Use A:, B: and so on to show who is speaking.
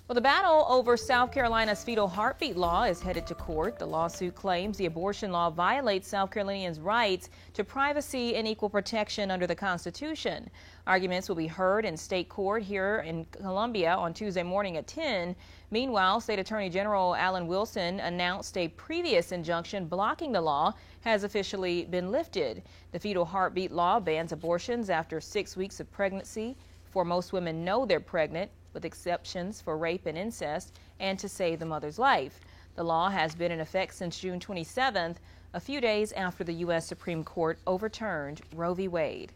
A: Well, the battle over South Carolina's fetal heartbeat law is headed to court. The lawsuit claims the abortion law violates South Carolinians' rights to privacy and equal protection under the Constitution. Arguments will be heard in state court here in Columbia on Tuesday morning at 10. Meanwhile, State Attorney General Alan Wilson announced a previous injunction blocking the law has officially been lifted. The fetal heartbeat law bans abortions after 6 weeks of pregnancy, before most women know they're pregnant, with exceptions for rape and incest, and to save the mother's life. The law has been in effect since June 27th, a few days after the U.S. Supreme Court overturned Roe v. Wade.